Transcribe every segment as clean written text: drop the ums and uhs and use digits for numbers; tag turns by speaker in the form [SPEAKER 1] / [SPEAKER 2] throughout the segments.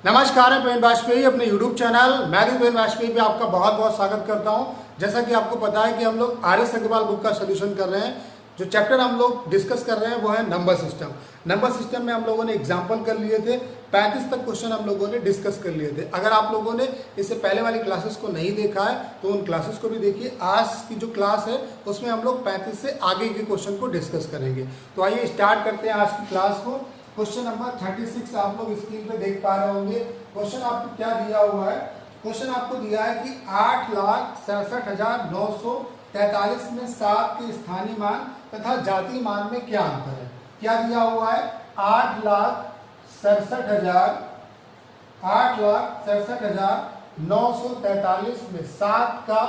[SPEAKER 1] नमस्कार, मैं प्रवीण वाजपेयी अपने YouTube channel math Praveen Vajpayee पे आपका बहुत बहुत स्वागत करता हूं। जैसा कि आपको पता है कि हम लोग आर.एस. अग्रवाल बुक का सोल्यूशन कर रहे हैं। जो चैप्टर हम लोग डिस्कस कर रहे हैं वो है नंबर सिस्टम। नंबर सिस्टम में हम लोगों ने एग्जाम्पल कर लिए थे, 35 तक क्वेश्चन हम लोगों ने डिस्कस कर लिए थे। अगर आप लोगों ने इससे पहले वाली क्लासेस को नहीं देखा है तो उन क्लासेस को भी देखिए। आज की जो क्लास है उसमें हम लोग 35 से आगे के क्वेश्चन को डिस्कस करेंगे। तो आइए स्टार्ट करते हैं आज की क्लास को। क्वेश्चन नंबर 36 आप लोग स्क्रीन पे देख पा रहे होंगे। क्वेश्चन आपको क्या दिया हुआ है? क्वेश्चन आपको दिया है कि 8,67,943 में 7 के स्थानीय मान तथा जातीय मान में क्या अंतर है। क्या दिया हुआ है? 8,67,943 में 7 का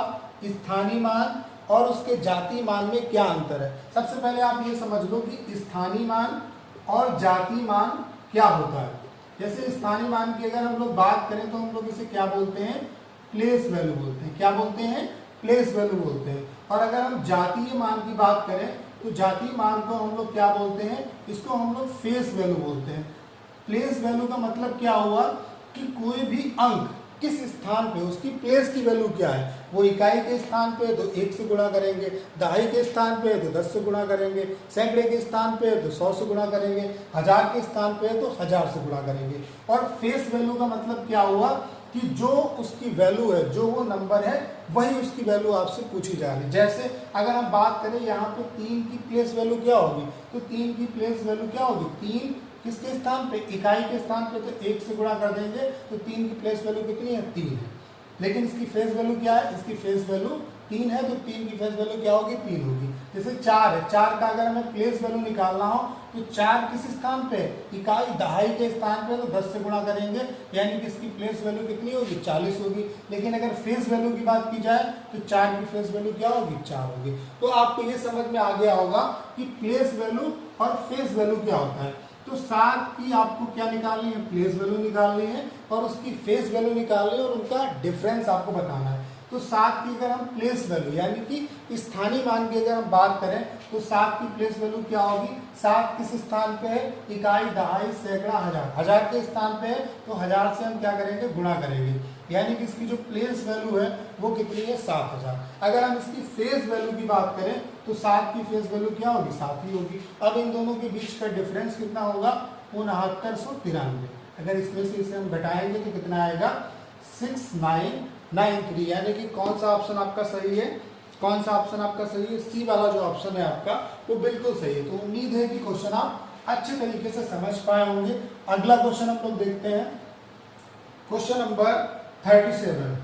[SPEAKER 1] स्थानीय मान और उसके जातीय मान में क्या अंतर है। सबसे पहले आप ये समझ लो कि स्थानीय मान और जातीय मान क्या होता है। जैसे स्थानीय मान की अगर हम लोग बात करें तो हम लोग इसे क्या बोलते हैं? प्लेस वैल्यू बोलते हैं। क्या बोलते हैं? प्लेस वैल्यू बोलते हैं। और अगर हम जातीय मान की बात करें तो जातीय मान को हम लोग क्या बोलते हैं? इसको हम लोग फेस वैल्यू बोलते हैं। प्लेस वैल्यू का मतलब क्या हुआ कि कोई भी अंक किस स्थान पे उसकी प्लेस की वैल्यू क्या है। वो इकाई के स्थान पे तो 1 से गुणा करेंगे, दहाई के स्थान पे तो 10 से गुणा करेंगे, सैकड़े के स्थान पे तो 100 से गुणा करेंगे, 1000 के स्थान पे तो 1000 से गुणा करेंगे। और फेस वैल्यू का मतलब क्या हुआ कि जो उसकी वैल्यू है, जो वो नंबर है, वही उसकी वैल्यू आपसे पूछी जा रही है। जैसे अगर हम बात करें यहाँ पे 3 की प्लेस वैल्यू क्या होगी, तो 3 की प्लेस वैल्यू क्या होगी? 3 किसके स्थान पे? इकाई के स्थान पे तो 1 से गुणा कर देंगे तो 3 की प्लेस वैल्यू कितनी है? 3 है। लेकिन इसकी फेस वैल्यू क्या है? इसकी फेस वैल्यू 3 है तो 3 की फेस वैल्यू क्या होगी? 3 होगी। जैसे 4 है, 4 का अगर हमें प्लेस वैल्यू निकालना हो तो 4 किस स्थान पे? इकाई दहाई के स्थान पे तो 10 से गुणा करेंगे, यानी कि इसकी प्लेस वैल्यू कितनी होगी? 40 होगी। लेकिन अगर फेस वैल्यू की बात की जाए तो 4 की फेस वैल्यू क्या होगी? 4 होगी। तो आपको ये समझ में आ गया होगा कि प्लेस वैल्यू और फेस वैल्यू क्या होता है। तो 7 की आपको क्या निकालनी है? प्लेस वैल्यू निकालनी है और उसकी फेस वैल्यू निकालनी है और उनका डिफरेंस आपको बताना है। तो 7 की अगर हम प्लेस वैल्यू यानी कि स्थानीय मान की अगर हम बात करें तो 7 की प्लेस वैल्यू क्या होगी? 7 किस स्थान पे है? इकाई, दहाई, सैकड़ा, हजार। 1000 के स्थान पे है तो 1000 से हम क्या करेंगे? गुणा करेंगे, यानी कि इसकी जो प्लेस वैल्यू है वो कितनी है? 7000। अगर हम इसकी फेस वैल्यू की बात करें तो 7 की फेस वैल्यू क्या होगी? 7 ही होगी। अब इन दोनों के बीच का डिफरेंस कितना होगा? 6993। अगर इसमें से इसे हम घटाएंगे तो कितना आएगा? 6993। यानी कि कौन सा ऑप्शन आपका सही है? कौन सा ऑप्शन आपका सही है? सी वाला जो ऑप्शन है आपका वो बिल्कुल सही है। तो उम्मीद है कि क्वेश्चन आप अच्छे तरीके से समझ पाए होंगे। अगला क्वेश्चन हम लोग देखते हैं। Question number 37।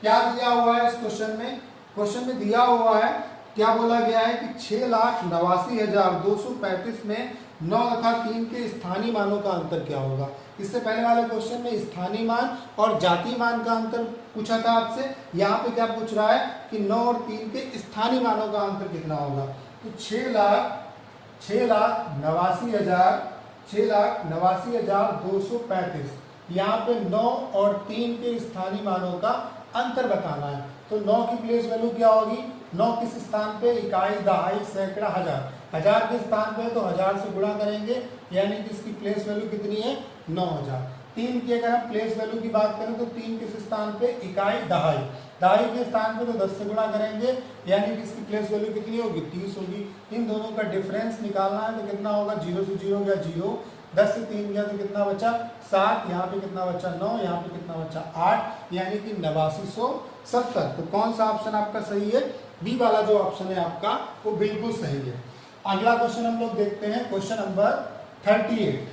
[SPEAKER 1] क्या दिया हुआ है इस क्वेश्चन में? क्वेश्चन में दिया हुआ है, क्या बोला गया है कि 6,89,235 में 9 तथा 3 के स्थानीय मानों का अंतर क्या होगा। इससे पहले वाले क्वेश्चन में स्थानीय मान और जातीय मान का अंतर पूछा था आपसे। यहाँ पे क्या पूछ रहा है कि 9 और 3 के स्थानीय मानों का अंतर कितना होगा। तो 6,89,235, यहाँ पे 9 और 3 के स्थानीय मानों का अंतर बताना है। तो 9 की प्लेस वैल्यू क्या होगी? 9 किस स्थान पे? इकाई, दहाई, सैकड़ा, हजार। 1000 के स्थान पे तो 1000 से गुणा करेंगे, यानी कि इसकी प्लेस वैल्यू कितनी है? 9000। 3 की अगर हम प्लेस वैल्यू की बात करें तो 3 किस स्थान पे? इकाई, दहाई। दहाई के स्थान पे तो 10 से गुणा करेंगे, यानी कि इसकी प्लेस वैल्यू कितनी होगी? 30 होगी। इन दोनों का डिफरेंस निकालना है तो कितना होगा? 0 से 0 गया 0, 10 से 3 गया तो कितना बचा? 7। यहाँ पे कितना बचा? 9। यहाँ पे कितना बचा? 8, यानी कि 8970। तो कौन सा ऑप्शन आपका सही है? बी वाला जो ऑप्शन है आपका वो बिल्कुल सही है। अगला क्वेश्चन हम लोग देखते हैं। Question number 38।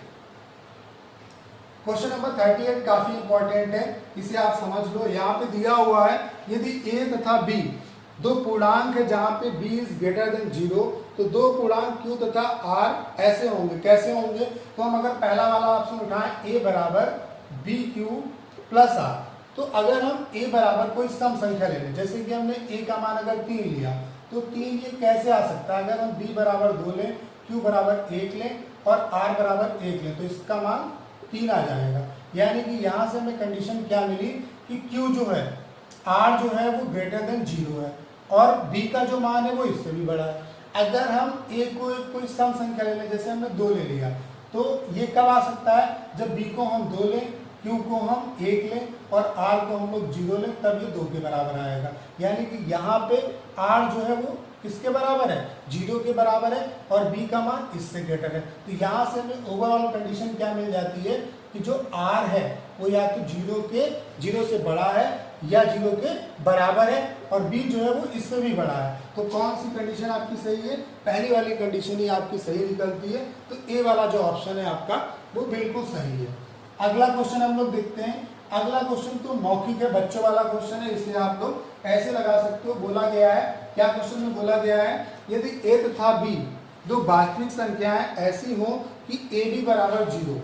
[SPEAKER 1] क्वेश्चन नंबर 38 काफी इंपॉर्टेंट है, इसे आप समझ लो। यहाँ पे दिया हुआ है यदि a तथा b दो पूर्णांक है जहां पे b इज ग्रेटर देन 0 तो दो पूर्णांक q तथा r ऐसे होंगे। कैसे होंगे? तो हम अगर पहला वाला ऑप्शन उठाएं a बराबर bq प्लस r, तो अगर हम a बराबर कोई सम संख्या ले लें, जैसे कि हमने a का मान अगर 3 लिया तो 3 ये कैसे आ सकता है? अगर हम b बराबर 2 लें, q बराबर 1 लें और r बराबर 1 लें तो इसका मान 3 आ जाएगा। यानी कि यहाँ से हमें कंडीशन क्या मिली कि q जो है, r जो है वो ग्रेटर देन 0 है और b का जो मान है वो इससे भी बड़ा है। अगर हम a को कोई सम संख्या ले लें, जैसे हमने 2 ले लिया, तो ये कब आ सकता है? जब b को हम 2 लें Q को हम 1 लें और R को हम लोग 0 लें, तब ये 2 के बराबर आएगा। यानी कि यहाँ पे R जो है वो किसके बराबर है, 0 के बराबर है, और B का मान इससे ग्रेटर है। तो यहाँ से हमें ओवरऑल कंडीशन क्या मिल जाती है कि जो R है वो या तो 0 से बड़ा है या 0 के बराबर है, और B जो है वो इससे भी बड़ा है। तो कौन सी कंडीशन आपकी सही है, पहली वाली कंडीशन ही आपकी सही निकलती है। तो ए वाला जो ऑप्शन है आपका वो बिल्कुल सही है। अगला क्वेश्चन हम लोग देखते हैं। अगला क्वेश्चन तो मौखिक है, बच्चों वाला क्वेश्चन है, इसे आप लोग ऐसे लगा सकते हो। बोला गया है, क्या क्वेश्चन में बोला गया है, यदि ए तथा बी दो वास्तविक संख्याएं ऐसी हो कि ए बी बराबर 0,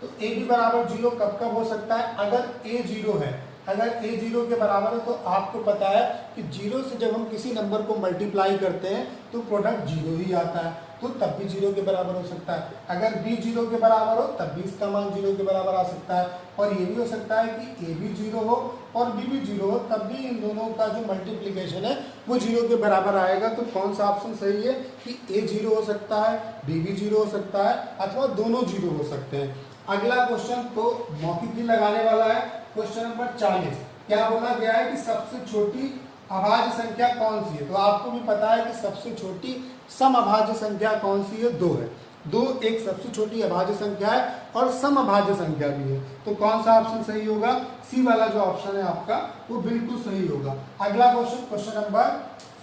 [SPEAKER 1] तो ए बी बराबर 0 कब कब हो सकता है, अगर ए 0 है। अगर ए 0 के बराबर है तो आपको पता है कि 0 से जब हम किसी नंबर को मल्टीप्लाई करते हैं तो प्रोडक्ट 0 ही आता है, तो तब भी 0 के बराबर हो सकता है। अगर b 0 के बराबर हो तब भी इसका मान 0 के बराबर आ सकता है, और ये भी हो सकता है कि a भी 0 हो और b भी 0 हो, तब भी इन दोनों का जो मल्टीप्लिकेशन है वो 0 के बराबर आएगा। तो कौन सा ऑप्शन सही है कि a 0 हो सकता है, b भी 0 हो सकता है, अथवा दोनों 0 हो सकते हैं। अगला क्वेश्चन तो मौखिक ही लगाने वाला है। क्वेश्चन नंबर 40, क्या बोला गया है कि सबसे छोटी अभाज्य संख्या कौन सी है। तो आपको भी पता है कि सबसे छोटी समअभाज्य संख्या कौन सी है, 2 है। 2 एक सबसे छोटी अभाज्य संख्या है और समअभाज्य संख्या भी है। तो कौन सा ऑप्शन सही होगा, सी वाला जो ऑप्शन है आपका वो बिल्कुल सही होगा। अगला क्वेश्चन, क्वेश्चन नंबर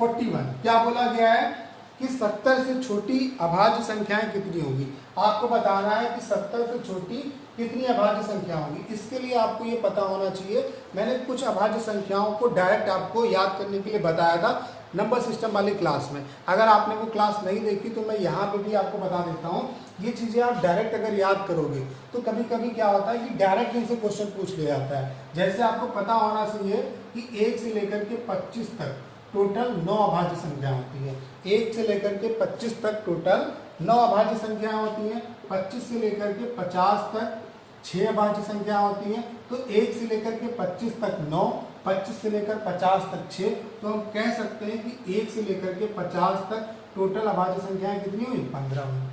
[SPEAKER 1] 41, क्या बोला गया है कि 70 से छोटी अभाज्य संख्याएं कितनी होगी। आपको बताना है कि 70 से छोटी कितनी अभाज्य संख्या होगी। इसके लिए आपको ये पता होना चाहिए, मैंने कुछ अभाज्य संख्याओं को डायरेक्ट आपको याद करने के लिए बताया था नंबर सिस्टम वाली क्लास में। अगर आपने वो क्लास नहीं देखी तो मैं यहाँ पे भी आपको बता देता हूँ। ये चीज़ें आप डायरेक्ट अगर याद करोगे तो कभी कभी क्या होता है कि डायरेक्ट इनसे क्वेश्चन पूछ लिया जाता है। जैसे आपको पता होना चाहिए कि 1 से लेकर के 25 तक टोटल 9 अभाज्य संख्या होती है। 1 से लेकर के 25 तक टोटल 9 अभाज्य संख्या होती हैं। 25 से लेकर के 50 तक 6 अभाज्य संख्या होती हैं। तो 1 से लेकर के 25 तक 9, 25 से लेकर 50 तक 6। तो हम कह सकते हैं कि 1 से लेकर के 50 तक टोटल अभाज्य संख्याएं कितनी हुई, 15 हुई।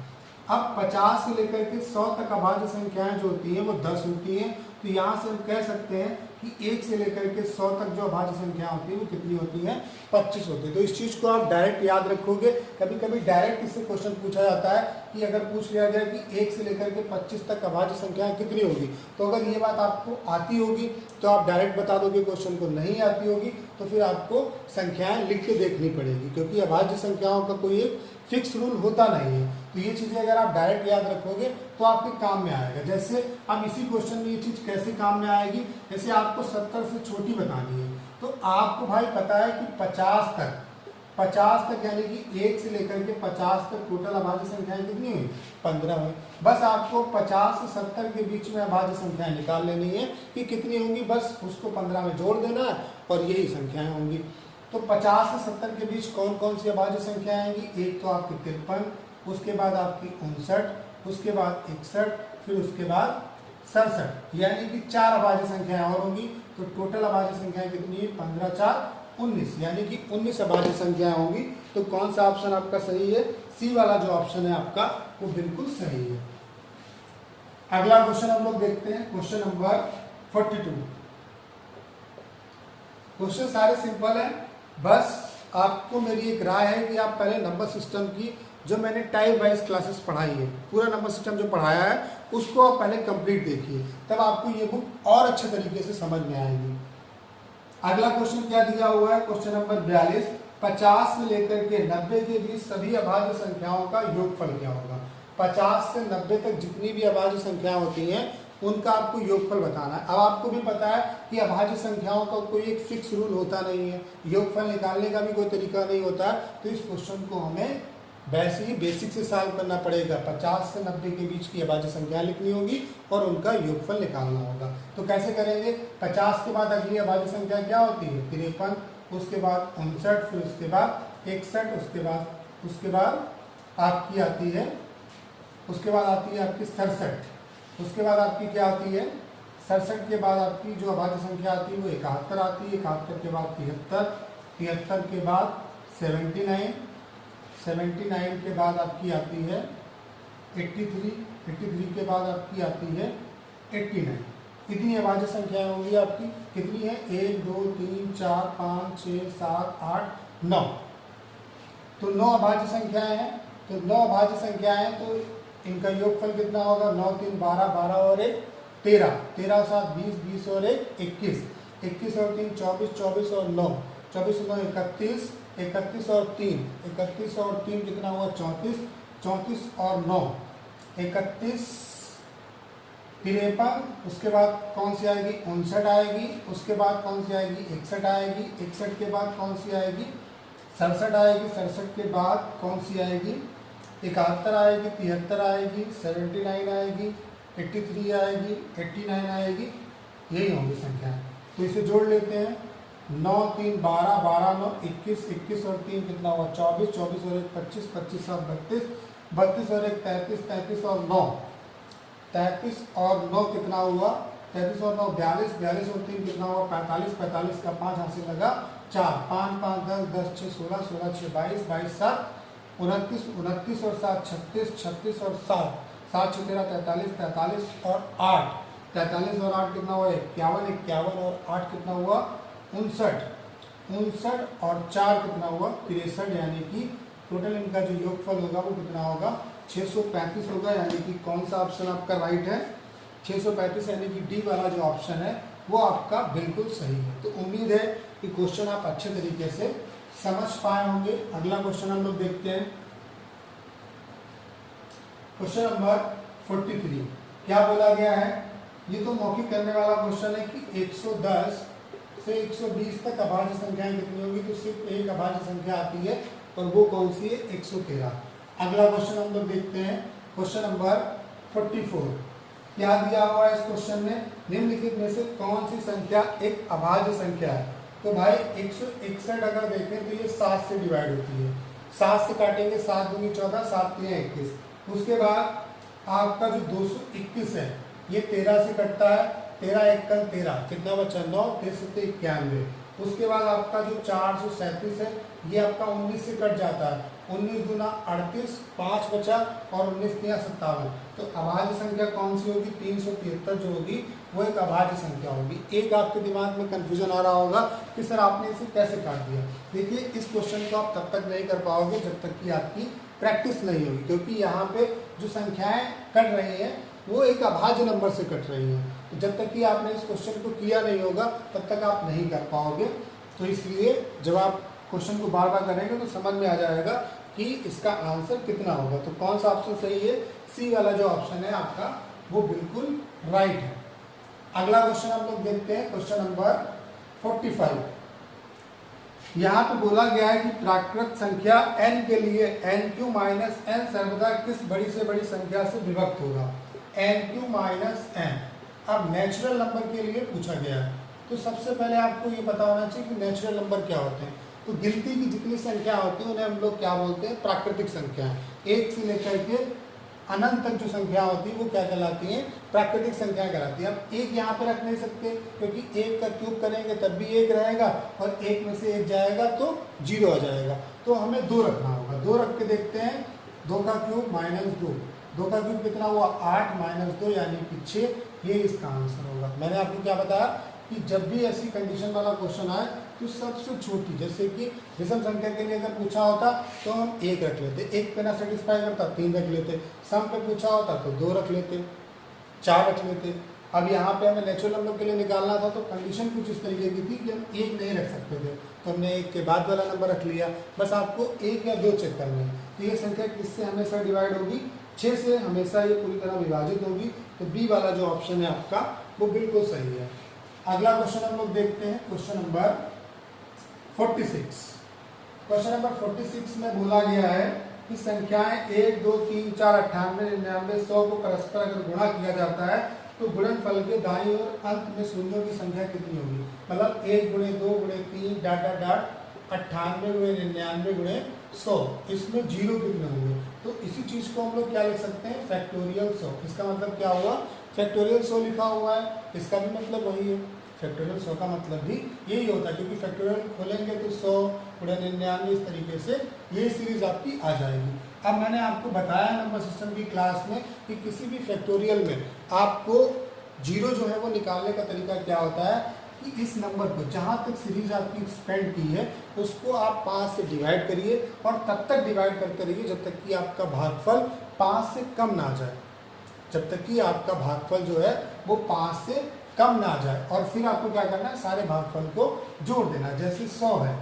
[SPEAKER 1] अब 50 से लेकर के 100 तक अभाज्य संख्याएं जो होती हैं वो 10 होती हैं। तो यहाँ से हम कह सकते हैं कि 1 से लेकर के 100 तक जो अभाज्य संख्या होती है वो कितनी होती है, 25 होती है। तो इस चीज़ को आप डायरेक्ट याद रखोगे। कभी कभी डायरेक्ट इससे क्वेश्चन पूछा जाता है कि अगर पूछ लिया जाए कि 1 से लेकर के 25 तक अभाज्य संख्याएं कितनी होगी, तो अगर ये बात आपको आती होगी तो आप डायरेक्ट बता दोगे। क्वेश्चन को नहीं आती होगी तो फिर आपको संख्याएं लिख के देखनी पड़ेगी, क्योंकि अभाज्य संख्याओं का कोई एक फिक्स रूल होता नहीं है। तो ये चीज़ें अगर आप डायरेक्ट याद रखोगे तो आपके काम में आएगा। जैसे अब इसी क्वेश्चन में ये चीज़ कैसे काम में आएगी, जैसे आपको 70 से छोटी बतानी है, तो आपको भाई पता है कि 50 तक यानी कि 1 से लेकर के 50 तक टोटल अभाज्य संख्याएं कितनी हुई, 15 हुई। बस आपको 50 से 70 के बीच में अभाज्य संख्याएं निकाल लेनी है कि कितनी होंगी, बस उसको 15 में जोड़ देना है और यही संख्याएं होंगी। तो 50 से 70 के बीच कौन कौन सी अभाज्य संख्याएं आएंगी, एक तो आपकी 53, उसके बाद आपकी 59, उसके बाद 61, फिर उसके बाद 67, यानी कि 4 अभाज्य संख्याएं और होंगी। तो टोटल अभाज्य संख्याएं कितनी है, 15 4 19, यानी कि 19 अभाज्य संख्याएं होंगी। तो कौन सा ऑप्शन आपका सही है, सी वाला जो ऑप्शन है आपका वो बिल्कुल सही है। अगला क्वेश्चन हम लोग देखते हैं, क्वेश्चन नंबर 42। क्वेश्चन सारे सिंपल है, बस आपको मेरी एक राय है कि आप पहले नंबर सिस्टम की जो मैंने टाइप वाइज क्लासेस पढ़ाई है, पूरा नंबर सिस्टम जो पढ़ाया है उसको आप पहले कंप्लीट देखिए, तब आपको ये बुक और अच्छे तरीके से समझ में आएगी। अगला क्वेश्चन क्या दिया हुआ है, क्वेश्चन नंबर 42, 50 से लेकर के 90 के बीच सभी अभाज्य संख्याओं का योगफल क्या होगा। 50 से 90 तक जितनी भी अभाज्य संख्या होती हैं उनका आपको योगफल बताना है। अब आपको भी पता है कि अभाज्य संख्याओं का कोई एक फिक्स रूल होता नहीं है, योगफल निकालने का भी कोई तरीका नहीं होता। तो इस क्वेश्चन को हमें वैसे ही बेसिक से सॉल्व करना पड़ेगा। 50 से 90 के बीच की अभाज्य संख्या लिखनी होगी और उनका योगफल निकालना होगा। तो कैसे करेंगे, 50 के बाद अगली अभाज्य संख्या क्या होती है, 53, उसके बाद 59, फिर उसके बाद 61, उसके बाद आपकी आती है, उसके बाद आती है आपकी 67, उसके बाद आपकी क्या आती है 67 के बाद आपकी जो अभाज्य संख्या आती है वो 71 आती है, 71 के बाद 73, 73 के बाद 79, 79 के बाद आपकी आती है 83, 83 के बाद आपकी आती है 89, इतनी अभाज्य संख्याएं होंगी आपकी। कितनी है? 1 2 3 4 5 6 7 8 9। तो 9 अभाज्य संख्याएं हैं। तो 9 अभाज्य संख्याएं हैं तो इनका योगफल कितना होगा? 9 3 12, 12 और 1 13, 13 7 20, 20 और 1 21, 21 और 3 24, 24 और 9, 24 और 9 31, 31 और 3, 31 और 3 कितना हुआ? 34, 34 और 9 31, 53। उसके बाद कौन सी आएगी? 59 आएगी। उसके बाद कौन सी आएगी? 61 आएगी। 61 के बाद कौन सी आएगी? 67 आएगी। 67 के बाद कौन सी आएगी? 71 आएगी। 73 आएगी। 79 आएगी। 83 आएगी। 89 आएगी। यही होंगी संख्याएं। तो इसे जोड़ लेते हैं। 9 3 12, 12 9 21, 21 और 3 कितना हुआ? 24, 24 और 1 25, 25 और 32, 32 और 1 33, 33 और 9, 33 और 9 कितना हुआ? 33 और 9 42, 42 और 3 कितना हुआ? 45, 45 का 5 हासिल लगा 4, 5 5 10, 10 6 16, 16 6 22, 22 7 29, 29 और 7 36, 36 और 7, 7 6 13 43, 43 और 8, 43 और 8 कितना हुआ? 51, 51 और 8 कितना हुआ? 59, 59 और 4 कितना हुआ? 63। यानी कि टोटल इनका जो योगफल होगा वो कितना होगा? 635 होगा। यानी कि कौन सा ऑप्शन आपका राइट है? 635, यानी कि डी वाला जो ऑप्शन है वो आपका बिल्कुल सही है। तो उम्मीद है कि क्वेश्चन आप अच्छे तरीके से समझ पाए होंगे। अगला क्वेश्चन हम लोग देखते हैं। क्वेश्चन नंबर 43 क्या बोला गया है? ये तो मौखिक करने वाला क्वेश्चन है कि 110 से 120 तक अभाज्य संख्याएं कितनी होगी? तो सिर्फ एक अभाज्य संख्या आती है और वो कौन सी है? 113। अगला क्वेश्चन हम लोग देखते हैं। क्वेश्चन नंबर 44 क्या दिया हुआ है इस क्वेश्चन में? निम्नलिखित में से कौन सी संख्या एक अभाज्य संख्या है? तो भाई 161 अगर देखें तो ये 7 से डिवाइड होती है। 7 से काटेंगे, 7 दूनी 14, 7 3 21। उसके बाद आपका जो 221 है ये 13 से कटता है। 13 1 का 13, कितना बचा? 9, 13 7 91। उसके बाद आपका जो 437 है ये आपका 19 से कट जाता है। 19 दूना 38, 5 बचा और 19 तिया 57। तो अभाज्य संख्या कौन सी होगी? 373 जो होगी वो एक अभाज्य संख्या होगी। एक आपके दिमाग में कंफ्यूजन आ रहा होगा कि सर आपने इसे कैसे काट दिया। देखिए इस क्वेश्चन को आप तब तक नहीं कर पाओगे जब तक कि आपकी प्रैक्टिस नहीं होगी, क्योंकि यहाँ पे जो संख्याएं कट रही हैं वो एक अभाज्य नंबर से कट रही हैं। तो जब तक कि आपने इस क्वेश्चन को किया नहीं होगा तब तक आप नहीं कर पाओगे। तो इसलिए जब आप क्वेश्चन को बार बार करेंगे तो समझ में आ जाएगा कि इसका आंसर कितना होगा। तो कौन सा ऑप्शन सही है? सी वाला जो ऑप्शन है आपका वो बिल्कुल राइट है। अगला क्वेश्चन हम लोग देखते हैं। क्वेश्चन नंबर 45 यहाँ पे बोला गया है कि प्राकृत संख्या n के लिए nq माइनस n सर्वदा किस बड़ी से बड़ी संख्या से विभक्त होगा? nq minus n। अब नेचुरल नंबर के लिए पूछा गया है। तो सबसे पहले आपको ये पता होना चाहिए कि नेचुरल नंबर क्या होते हैं। तो गिनती की जितनी संख्या होती है उन्हें हम लोग क्या बोलते हैं? प्राकृतिक संख्या। एक से लेकर के अनंत तक जो संख्या होती है वो क्या कहलाती है? प्राकृतिक संख्या कहलाती है। अब एक यहाँ पे रख नहीं सकते क्योंकि एक का क्यूब करेंगे तब भी एक रहेगा और एक में से एक जाएगा तो 0 आ जाएगा। तो हमें 2 रखना होगा। 2 रख के देखते हैं। 2 का क्यूब माइनस 2, 2 का क्यूब कितना हुआ? 8 माइनस 2 यानी कि 6। ये इसका आंसर होगा। मैंने आपको क्या बताया कि जब भी ऐसी कंडीशन वाला क्वेश्चन आए तो सबसे छोटी, जैसे कि विषम संख्या के लिए अगर पूछा होता तो हम 1 रख लेते, 1 पे ना सेटिस्फाई करता 3 रख लेते, सम पे पूछा होता तो 2 रख लेते, 4 रख लेते। अब यहाँ पे हमें नेचुरल नंबर के लिए निकालना था तो कंडीशन कुछ इस तरीके की थी कि हम 1 नहीं रख सकते थे, तो हमने 1 के बाद वाला नंबर रख लिया। बस आपको 1 या 2 चेक करना है। तो ये संख्या किससे हमेशा डिवाइड होगी? 6 से हमेशा ये पूरी तरह विभाजित होगी। तो बी वाला जो ऑप्शन है आपका वो बिल्कुल सही है। अगला क्वेश्चन हम लोग देखते हैं। Question number 46। क्वेश्चन नंबर 46 में बोला गया है कि संख्याएं 1 2 3 4 98 99 100 को परस्पर अगर गुणा किया जाता है तो गुणनफल के दाईं ओर अंत में शून्यों की संख्या कितनी होगी? मतलब 1 गुणे 2 गुणे 3 डाट डाट डाट 98 गुणे 99 गुणे 100, इसमें 0 कितने होंगे? तो इसी चीज को हम लोग क्या लिख सकते हैं? फैक्टोरियल 100। इसका मतलब क्या हुआ? फैक्टोरियल 100 लिखा हुआ है, इसका भी मतलब वही है। फैक्टोरियल 100 का मतलब भी यही होता है, क्योंकि फैक्टोरियल खोलेंगे तो 100 गुणे 99 इस तरीके से ये सीरीज आपकी आ जाएगी। अब मैंने आपको बताया नंबर सिस्टम की क्लास में कि किसी भी फैक्टोरियल में आपको जीरो जो है वो निकालने का तरीका क्या होता है कि इस नंबर को जहाँ तक सीरीज आपकी एक्सपेंड की है उसको आप 5 से डिवाइड करिए और तब तक डिवाइड करते रहिए जब तक कि आपका भागफल 5 से कम ना आ जाए, जब तक कि आपका भागफल जो है वो 5 से कम ना आ जाए। और फिर आपको क्या करना है, सारे भागफल को जोड़ देना। जैसे 100 है,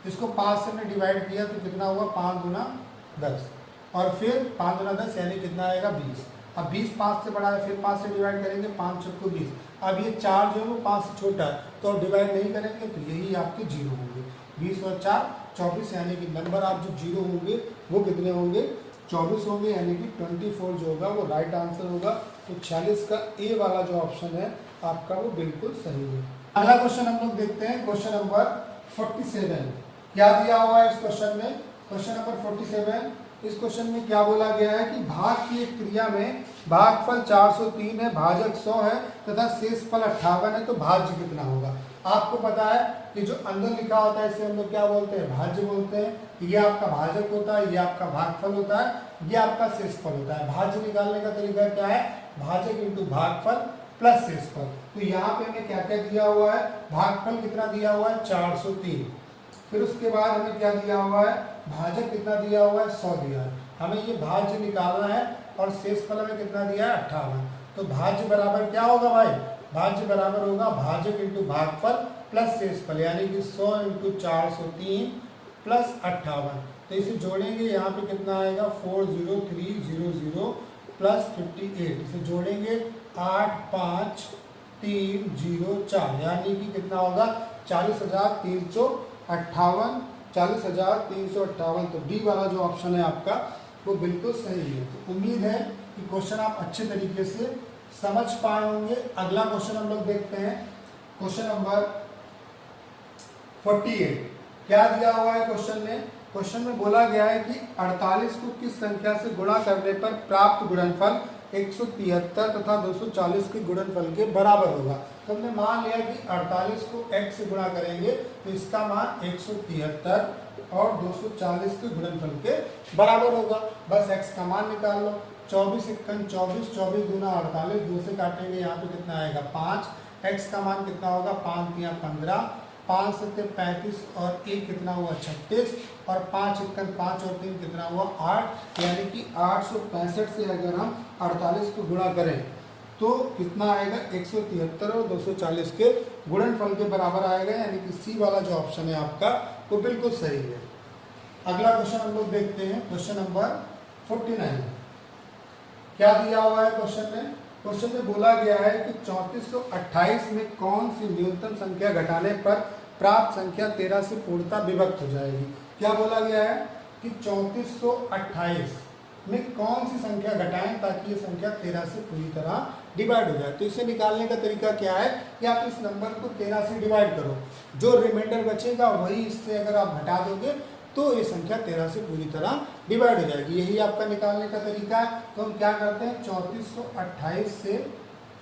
[SPEAKER 1] इसको 5 से हमने डिवाइड किया तो कितना हुआ, 5 गुना 10, और फिर 5 गुना 10 यानी कितना आएगा 20। अब 20 5 से बड़ा है, फिर 5 से डिवाइड करेंगे, 5 चौको 20। अब ये 4 जो है वो 5 से छोटा है तो अब डिवाइड नहीं करेंगे तो यही आपके जीरो होंगे। 20 और 4 24, यानी कि नंबर आप जो जीरो होंगे वो कितने होंगे, 24 होंगे, यानी कि 24 जो होगा वो राइट आंसर होगा। तो 46 का ए वाला जो ऑप्शन है आपका वो बिल्कुल सही है। अगला क्वेश्चन हम लोग देखते हैं, क्वेश्चन नंबर 47। क्या दिया हुआ है इस क्वेश्चन में, क्वेश्चन नंबर 47। इस क्वेश्चन में क्या बोला गया है कि भाग की एक क्रिया में भागफल 403 है, भाजक 100 है तथा शेषफल 58 है, तो भाज्य कितना होगा। आपको पता है कि जो अंदर लिखा होता है इसे हम लोग क्या बोलते हैं, भाज्य बोलते हैं। ये आपका भाजक होता है, ये आपका भागफल होता है, ये आपका शेषफल होता है। भाज्य निकालने का तरीका क्या है, भाजक इंटू भागफल प्लस शेषफल। तो यहाँ पे हमें क्या क्या दिया हुआ है, भागफल कितना दिया हुआ है 403, फिर उसके बाद हमें क्या दिया हुआ है, भाजक कितना दिया हुआ है 100 दिया है। हमें ये भाज्य निकालना है और शेषफल हमें कितना दिया है 58। तो भाज्य बराबर क्या होगा भाई, भाज्य बराबर होगा भाजक इंटू भागफल प्लस शेषफल, यानी कि 100 इंटू 403 प्लस 58। तो इसे जोड़ेंगे, यहाँ पे कितना आएगा 40300 प्लस 58, इसे जोड़ेंगे 85304, यानी कि कितना होगा 40,358, 40,358। तो डी वाला जो ऑप्शन है आपका वो बिल्कुल सही है। तो उम्मीद है कि क्वेश्चन आप अच्छे तरीके से समझ पाए होंगे। अगला क्वेश्चन हम लोग देखते हैं, क्वेश्चन नंबर 48। क्या दिया हुआ है क्वेश्चन में, क्वेश्चन में बोला गया है कि 48 को किस संख्या से गुणा करने पर प्राप्त गुणनफल 173 तथा 240 के गुणनफल के बराबर होगा। तो हमने मान लिया कि 48 को x से गुणा करेंगे तो इसका मान 173 और 240 के गुणनफल के बराबर होगा। बस x का मान निकाल लो, 24 एकम 24, 24 दूना 48, 2 से काटेंगे, यहाँ पे कितना आएगा 5। x का मान कितना होगा, 5 तिया 15, 5 सत्ते 35 और 1 कितना हुआ 36, और 5 एकम 5 और 3 कितना हुआ 8, यानी कि 865 से अगर हम 48 को गुणा करें तो कितना आएगा 173 और 240 के गुणनफल के बराबर आएगा, यानी कि सी वाला जो ऑप्शन है आपका वो बिल्कुल सही है। अगला क्वेश्चन हम लोग देखते हैं, क्वेश्चन नंबर 49। क्या दिया हुआ है क्वेश्चन में, क्वेश्चन में बोला गया है कि 3428 में कौन सी न्यूनतम संख्या घटाने पर प्राप्त संख्या 13 से पूर्णतः विभक्त हो जाएगी। क्या बोला गया है कि 3428 में कौन सी संख्या घटाएं ताकि ये संख्या 13 से पूरी तरह डिवाइड हो जाए। तो इसे निकालने का तरीका क्या है कि आप इस नंबर को 13 से डिवाइड करो, जो रिमाइंडर बचेगा वही इससे अगर आप घटा दोगे तो ये संख्या 13 से पूरी तरह डिवाइड हो जाएगी। यही आपका निकालने का तरीका है। तो हम क्या करते हैं, 3428 से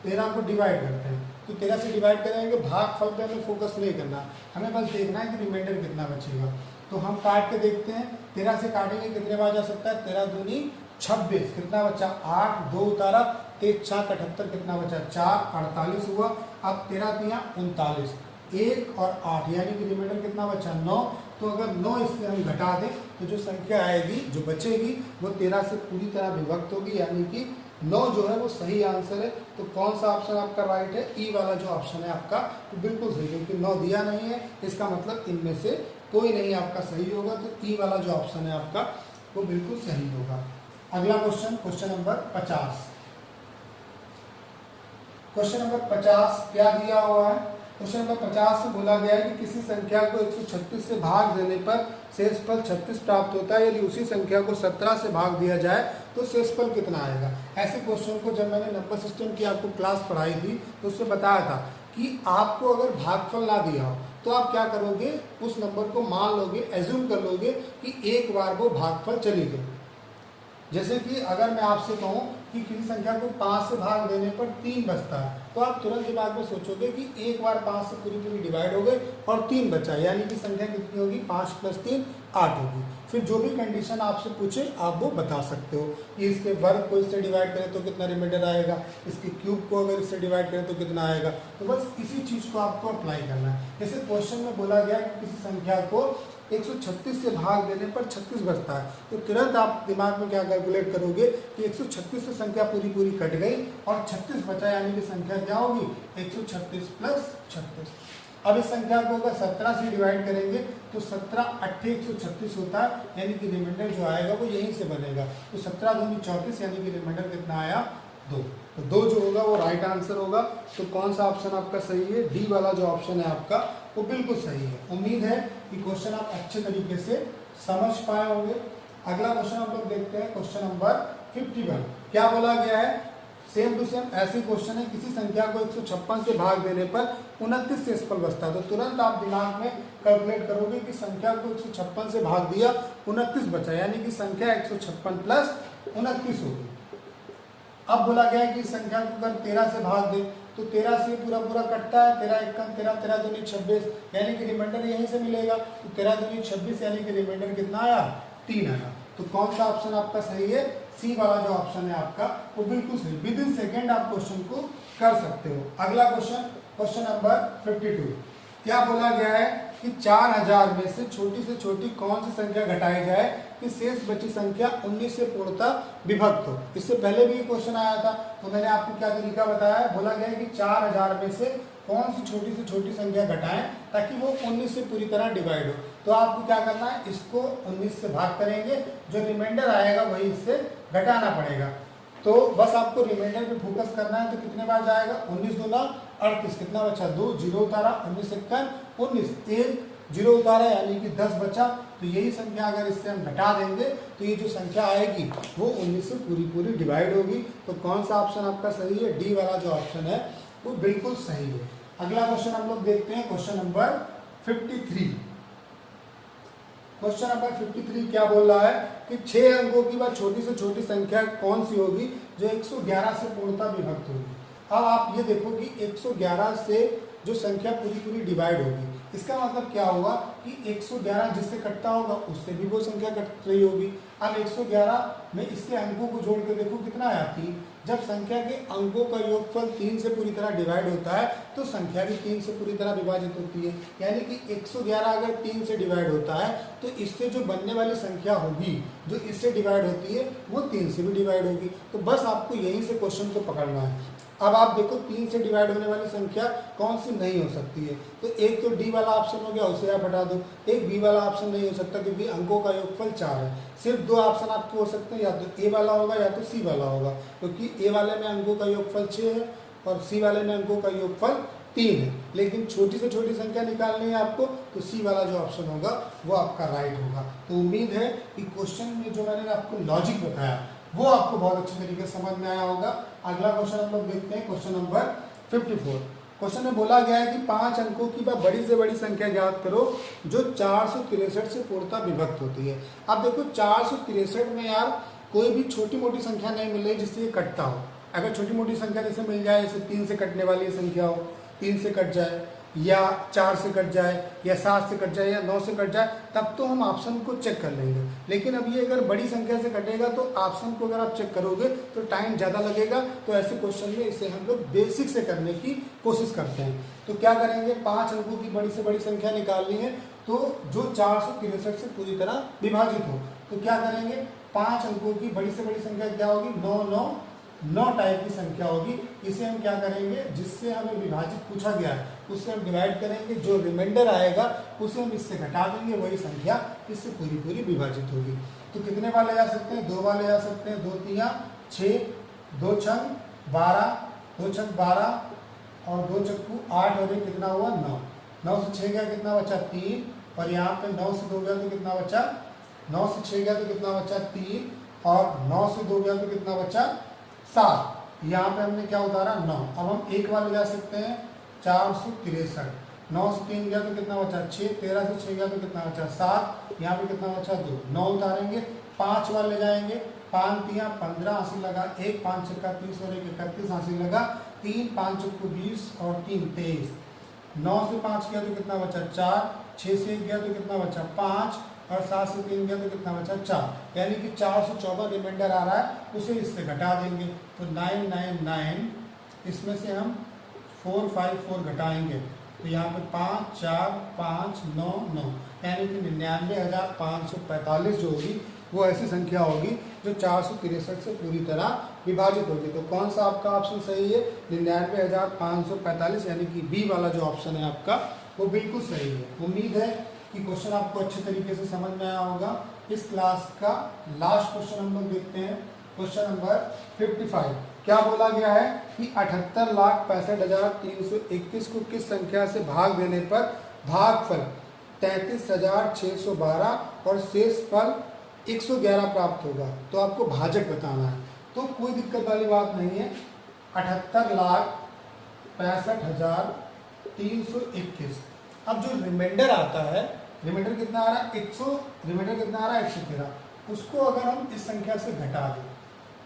[SPEAKER 1] 13 को डिवाइड करते हैं। तो 13 से डिवाइड करेंगे, भागफल पे हमें फोकस नहीं करना, हमें बस देखना है कि रिमाइंडर कितना बचेगा। तो हम काट के देखते हैं, 13 से काटेंगे कितने बार जा सकता है, 13 दूनी 26, कितना बचा 8, 2 उतारा, 3 4 78, कितना बचा 4, 48 हुआ। अब 13 तिया 39, 1 और 8, यानी कि रिमाइंडर कितना बचा 9। तो अगर 9 इससे हम घटा दें तो जो संख्या आएगी, जो बचेगी वो 13 से पूरी तरह विभक्त होगी, यानी कि 9 जो है वो सही आंसर है। तो कौन सा ऑप्शन आपका राइट है, ई वाला जो ऑप्शन है आपका तो बिल्कुल सही, क्योंकि 9 दिया नहीं है, इसका मतलब इनमें से कोई नहीं आपका सही होगा। तो ई वाला जो ऑप्शन है आपका वो बिल्कुल सही होगा। अगला question, question number 50। Question number 50 क्या दिया हुआ है, क्वेश्चन नंबर 50 से बोला गया है कि किसी संख्या को 136 से भाग देने पर शेषफल 36 प्राप्त होता है, यदि उसी संख्या को 17 से भाग दिया जाए तो शेषफल कितना आएगा। ऐसे क्वेश्चन को जब मैंने नंबर सिस्टम की आपको क्लास पढ़ाई थी तो उससे बताया था कि आपको अगर भागफल ना दिया हो तो आप क्या करोगे, उस नंबर को मान लोगे, एज्यूम कर लोगे कि एक बार वो भागफल चली गई। जैसे कि अगर मैं आपसे कहूँ कि किसी संख्या को 5 से भाग देने पर 3 बचता है, तो आप तुरंत दिमाग में सोचोगे कि एक बार 5 से पूरी पूरी डिवाइड हो गई और 3 बचा, यानी कि संख्या कितनी होगी, 5 + 3 8 होगी। फिर जो भी कंडीशन आपसे पूछे आप वो बता सकते हो कि इसके वर्ग को इससे डिवाइड करें तो कितना रिमाइंडर आएगा, इसके क्यूब को अगर इससे डिवाइड करें तो कितना आएगा। तो बस इसी चीज़ को आपको अप्लाई करना है। जैसे क्वेश्चन में बोला गया कि किसी संख्या को 136 से भाग देने पर 36 बचता है, तो तुरंत आप दिमाग में क्या कैलकुलेट करोगे कि 136 से संख्या पूरी पूरी कट गई और 36 बचा, यानी कि संख्या क्या होगी 136 प्लस 36। अब इस संख्या को अगर 17 से डिवाइड करेंगे तो 17 8 136 होता है, यानी कि रिमाइंडर जो आएगा वो यहीं से बनेगा। तो 17 दूनी 34, यानी कि रिमाइंडर कितना आया 2। तो 2 जो होगा वो राइट आंसर होगा। तो कौन सा ऑप्शन आपका सही है, डी वाला जो ऑप्शन है आपका वो बिल्कुल सही है। उम्मीद है कि क्वेश्चन आप अच्छे तरीके से समझ पाए होंगे। अगला क्वेश्चन हम लोग देखते हैं, क्वेश्चन नंबर 51। क्या बोला गया है, सेम टू सेम ऐसे क्वेश्चन है, किसी संख्या को 156 से भाग देने पर 29 से बचता है। तो तुरंत आप दिमाग में कैलकुलेट करोगे कि संख्या को 156 से भाग दिया 29 बचा, यानी कि संख्या 156 प्लस 29 होगी। अब बोला गया है कि इस संख्या को अगर 13 से भाग दे तो 13 से पूरा पूरा कटता है, 13 1 13, 13 दूनी 26, यानी कि रिमाइंडर यहीं से मिलेगा। तो 13 दूनी 26, यानी कि रिमाइंडर कितना आया 3 आया। तो कौन सा ऑप्शन आपका सही है, सी वाला जो ऑप्शन है आपका वो बिल्कुल सही। विद इन सेकेंड आप क्वेश्चन को कर सकते हो। अगला क्वेश्चन, क्वेश्चन नंबर 52। क्या बोला गया है कि 4000 में से छोटी कौन सी संख्या घटाई जाए कि शेष बची संख्या 19 से पूर्णतः विभक्त हो। इससे पहले भी क्वेश्चन आया था, तो मैंने आपको क्या तरीका बताया है। बोला गया है कि 4000 में से कौन सी छोटी संख्या घटाएं ताकि वो 19 से पूरी तरह डिवाइड हो। तो आपको क्या करना है, इसको 19 से भाग करेंगे, जो रिमाइंडर आएगा वही इससे घटाना पड़ेगा। तो बस आपको रिमाइंडर पे फोकस करना है। तो कितने बार जाएगा, 19 दूना 38, कितना बचा 2, 0 उतारा, 19 1 19, 1 0 उतारा, यानी कि 10 बचा। तो यही संख्या अगर इससे हम घटा देंगे तो ये जो संख्या आएगी वो 19 से पूरी पूरी डिवाइड होगी। तो कौन सा ऑप्शन आपका सही है, डी वाला जो ऑप्शन है वो बिल्कुल सही है। अगला क्वेश्चन हम लोग देखते हैं, क्वेश्चन नंबर 53। क्वेश्चन नंबर 53 क्या बोल रहा है कि 6 अंकों की वह छोटी से छोटी संख्या कौन सी होगी जो 111 से पूर्णतः विभक्त होगी। अब आप ये देखो कि 111 से जो संख्या पूरी पूरी डिवाइड होगी, इसका मतलब क्या होगा कि 111 जिससे कटता होगा उससे भी वो संख्या कट रही होगी। अब 111 में इसके अंकों को जोड़ के देखो कितना आया 3। जब संख्या के अंकों का योगफल 3 से पूरी तरह डिवाइड होता है तो संख्या भी 3 से पूरी तरह विभाजित होती है। यानी कि 111 अगर 3 से डिवाइड होता है तो इससे जो बनने वाली संख्या होगी जो इससे डिवाइड होती है वो 3 से भी डिवाइड होगी। तो बस आपको यहीं से क्वेश्चन को पकड़ना है। अब आप देखो 3 से डिवाइड होने वाली संख्या कौन सी नहीं हो सकती है। तो एक तो डी वाला ऑप्शन हो गया, उसे आप हटा दो। एक बी वाला ऑप्शन नहीं हो सकता क्योंकि अंकों का योगफल 4 है। सिर्फ 2 ऑप्शन आपको हो सकते हैं, या तो ए वाला होगा या तो सी वाला होगा, क्योंकि ए वाले में अंकों का योगफल 6 है और सी वाले में अंकों का योगफल 3 है। लेकिन छोटी से छोटी संख्या निकालनी है आपको, तो सी वाला जो ऑप्शन होगा वो आपका राइट होगा। तो उम्मीद है कि क्वेश्चन में जो मैंने आपको लॉजिक बताया वो आपको बहुत अच्छे तरीके से समझ में आया होगा। अगला क्वेश्चन हम लोग देखते हैं, क्वेश्चन नंबर 54। क्वेश्चन में बोला गया है कि 5 अंकों की वह बड़ी से बड़ी संख्या ज्ञात करो जो 463 से पूर्णतः विभक्त होती है। अब देखो 463 में यार कोई भी छोटी मोटी संख्या नहीं मिल रही जिससे ये कटता हो। अगर छोटी मोटी संख्या जैसे मिल जाए, जैसे 3 से कटने वाली संख्या हो, 3 से कट जाए या 4 से कट जाए या 7 से कट जाए या 9 से कट जाए, तब तो हम ऑप्शन को चेक कर लेंगे। लेकिन अब ये अगर बड़ी संख्या से कटेगा तो ऑप्शन को अगर आप चेक करोगे तो टाइम ज़्यादा लगेगा। तो ऐसे क्वेश्चन में इसे हम लोग बेसिक से करने की कोशिश करते हैं। तो क्या करेंगे, 5 अंकों की बड़ी से बड़ी संख्या निकालनी है तो जो 463 से पूरी तरह विभाजित हो। तो क्या करेंगे, 5 अंकों की बड़ी से बड़ी संख्या क्या होगी, 9 टाइप की संख्या होगी। इसे हम क्या करेंगे, जिससे हमें विभाजित पूछा गया है उससे हम डिवाइड करेंगे, जो रिमाइंडर आएगा उसे हम इससे घटा देंगे, वही संख्या इससे पूरी पूरी विभाजित होगी। तो कितने वाले जा सकते हैं, 2 वाले जा सकते हैं, 2 3 6, 2 छंग 12, 2 छंग 12 और 2 चक्कू 8 और ये कितना हुआ 9। 9 से 6 गया कितना बचा 3, और यहाँ पे 9 से 2 गया तो कितना बचा, 9 से 6 गया तो कितना बचा 3, और 9 से 2 गया तो कितना बचा 7। यहाँ पे हमने क्या उतारा 9। अब हम एक वाले जा सकते हैं, 463। 9 से 3 गया तो कितना बचा 6, 13 से 6 गया तो कितना बचा 7, यहाँ पे कितना बचा 2। 9 उतारेंगे, 5 वाले जाएंगे, 5 3 15 हासिल लगा, 1 5 6 30 और 1 31 हासिल लगा, 3 5 चक्कू 20 और 3 23। 9 से 5 गया तो कितना बचा 4, 6 से 1 गया तो कितना बचा 5, और 7 से 3 गया तो कितना बचा 4, यानी कि 414 रिमाइंडर आ रहा है, उसे इससे घटा देंगे तो 999, इसमें से हम 454 घटाएंगे तो यहाँ पे 5 4 5 9 9, यानी कि 99,545 जो होगी वो ऐसी संख्या होगी जो 463 से पूरी तरह विभाजित होगी। तो कौन सा आपका ऑप्शन सही है? 99,545, यानी कि बी वाला जो ऑप्शन है आपका वो बिल्कुल सही है। उम्मीद है कि क्वेश्चन आपको अच्छे तरीके से समझ में आया होगा। इस क्लास का लास्ट क्वेश्चन हम लोग देखते हैं, क्वेश्चन नंबर 55। क्या बोला गया है कि 78,65,321 को किस संख्या से भाग देने पर भागफल 33,612 और शेष फल 111 प्राप्त होगा। तो आपको भाजक बताना है, तो कोई दिक्कत वाली बात नहीं है। 78,65,321, अब जो रिमाइंडर आता है, रिमाइंडर कितना आ रहा है 113, उसको अगर हम इस संख्या से घटा दें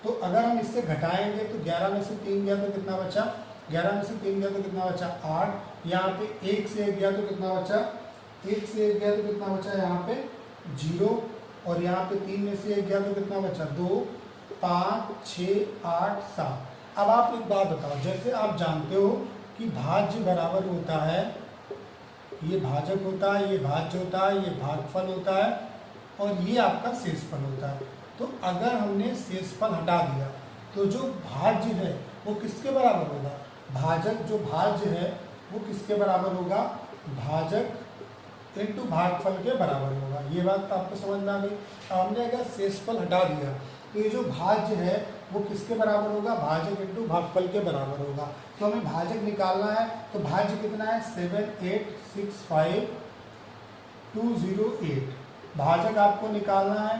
[SPEAKER 1] तो अगर हम इससे घटाएंगे तो 11 में से 3 गया तो कितना बचा, 11 में से 3 गया तो कितना बचा 8, यहाँ पे 1 से 1 गया तो कितना बचा, 1 से 1 गया तो कितना बचा यहाँ पे 0, और यहाँ पे 3 में से 1 गया तो कितना बचा 2, 5 6 8 7। अब आप एक बात बताओ, जैसे आप जानते हो कि भाज्य बराबर होता है, ये भाजक होता है, ये भाज्य होता है, ये भागफल होता है, और ये आपका शेषफल होता है। तो अगर हमने शेषफल हटा दिया तो जो भाज्य है वो किसके बराबर होगा, भाजक जो भाज्य है वो किसके बराबर होगा, भाजक इंटू भागफल के बराबर होगा। ये बात तो आपको समझ में आ गई। अब हमने अगर शेषफल हटा दिया तो ये जो भाज्य है वो किसके बराबर होगा, भाजक इंटू भागफल के बराबर होगा। तो हमें भाजक निकालना है, तो भाज्य कितना है 7865208, भाजक आपको निकालना है,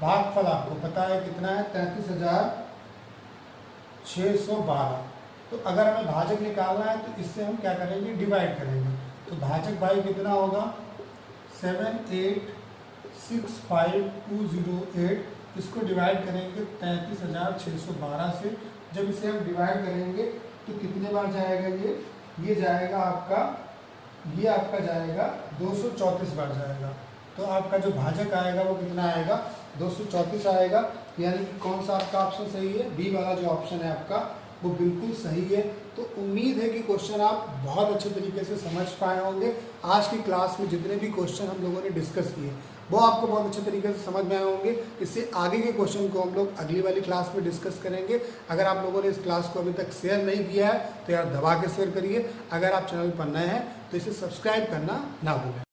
[SPEAKER 1] भागफल आपको पता है कितना है 33,612। तो अगर हमें भाजक निकालना है तो इससे हम क्या करेंगे, डिवाइड करेंगे। तो भाजक भाई कितना होगा 7865208, इसको डिवाइड करेंगे 33,612 से। जब इसे हम डिवाइड करेंगे तो कितने बार जाएगा, ये जाएगा आपका, ये आपका जाएगा 234 बार जाएगा। तो आपका जो भाजक आएगा वो कितना आएगा 234 आएगा, यानी कि कौन सा आपका ऑप्शन सही है, बी वाला जो ऑप्शन है आपका वो बिल्कुल सही है। तो उम्मीद है कि क्वेश्चन आप बहुत अच्छे तरीके से समझ पाए होंगे। आज की क्लास में जितने भी क्वेश्चन हम लोगों ने डिस्कस किए वो आपको बहुत अच्छे तरीके से समझ में आए होंगे। इससे आगे के क्वेश्चन को हम लोग अगली वाली क्लास में डिस्कस करेंगे। अगर आप लोगों ने इस क्लास को अभी तक शेयर नहीं किया है तो यार दबा के शेयर करिए। अगर आप चैनल पर नए हैं तो इसे सब्सक्राइब करना ना भूलें।